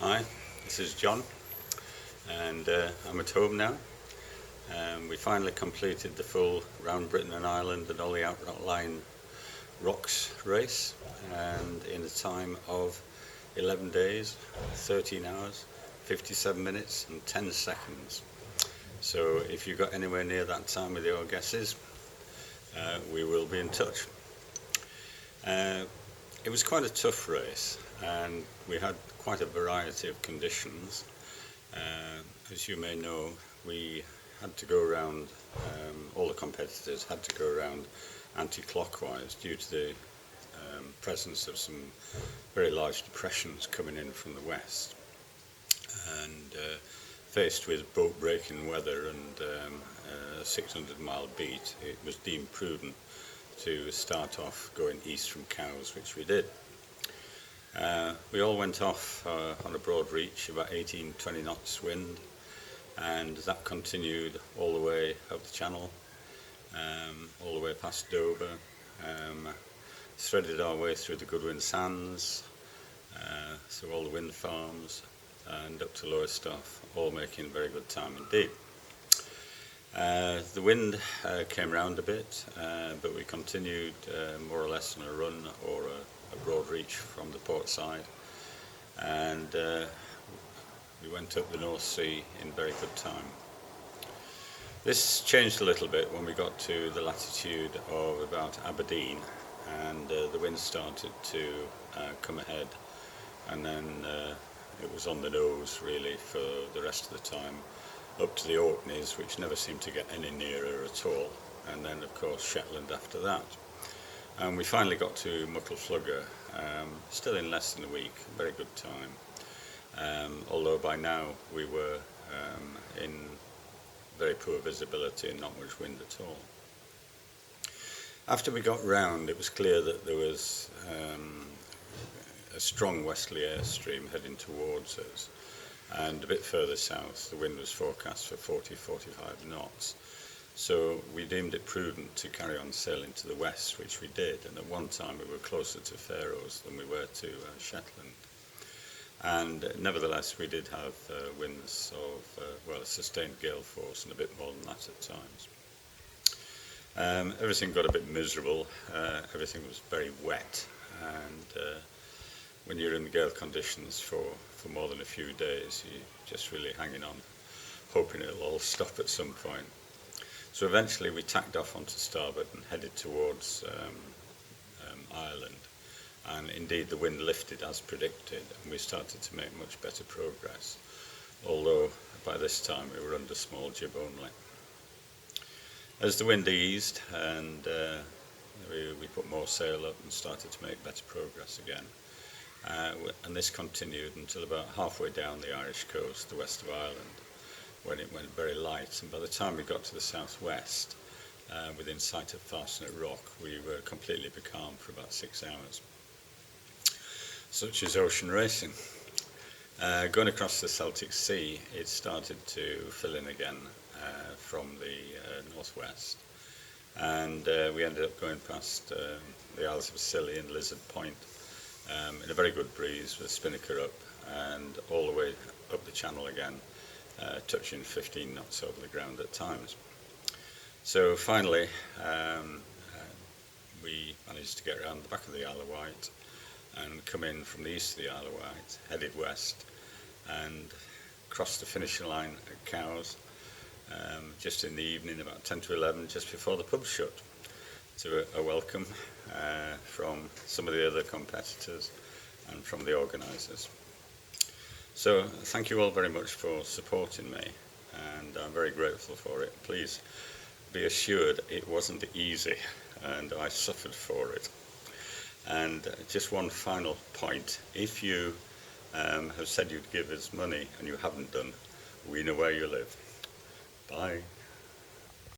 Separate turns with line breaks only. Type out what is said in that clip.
Hi, this is John, and I'm at home now. We finally completed the full round Britain and Ireland and all the outlying rocks race, and in a time of 11 days, 13 hours, 57 minutes and 10 seconds. So if you got anywhere near that time with your guesses, we will be in touch. It was quite a tough race, and we had quite a variety of conditions. As you may know, we had to go around, all the competitors had to go around anti-clockwise due to the presence of some very large depressions coming in from the west. And faced with boat breaking weather and a 600-mile beat, it was deemed prudent to start off going east from Cowes, which we did. We all went off on a broad reach, about 18-20 knots wind, and that continued all the way up the channel, all the way past Dover, threaded our way through the Goodwin Sands, through all the wind farms, and up to Lowestoft, all making very good time indeed. The wind came round a bit, but we continued more or less on a run or a broad reach from the port side, and we went up the North Sea in very good time. This changed a little bit when we got to the latitude of about Aberdeen, and the wind started to come ahead, and then it was on the nose really for the rest of the time, up to the Orkneys, which never seemed to get any nearer at all, and then of course Shetland after that. And we finally got to Muckleflugger, still in less than a week, very good time, although by now we were in very poor visibility and not much wind at all. After we got round, it was clear that there was a strong westerly airstream heading towards us, and a bit further south the wind was forecast for 40-45 knots. So we deemed it prudent to carry on sailing to the west, which we did, and at one time we were closer to Faroes than we were to Shetland. And nevertheless we did have winds of, well, a sustained gale force and a bit more than that at times. Everything got a bit miserable, everything was very wet, and when you're in the gale conditions for more than a few days, you're just really hanging on, hoping it'll all stop at some point. So eventually we tacked off onto starboard and headed towards Ireland, and indeed the wind lifted as predicted, and we started to make much better progress, although by this time we were under small jib only. As the wind eased and we put more sail up and started to make better progress again, and this continued until about halfway down the Irish coast, the west of Ireland, when it went very light, and by the time we got to the southwest, within sight of Farsenet Rock, we were completely becalmed for about 6 hours. Such is ocean racing. Going across the Celtic Sea, it started to fill in again from the northwest, and we ended up going past the Isles of Scilly and Lizard Point in a very good breeze with spinnaker up, and all the way up the channel again, touching 15 knots over the ground at times. So finally we managed to get around the back of the Isle of Wight and come in from the east of the Isle of Wight, headed west, and crossed the finishing line at Cowes just in the evening, about 10 to 11, just before the pub shut, to a welcome from some of the other competitors and from the organisers. So thank you all very much for supporting me, and I'm very grateful for it. Please be assured it wasn't easy, and I suffered for it. And just one final point: if you have said you'd give us money and you haven't done, we know where you live. Bye.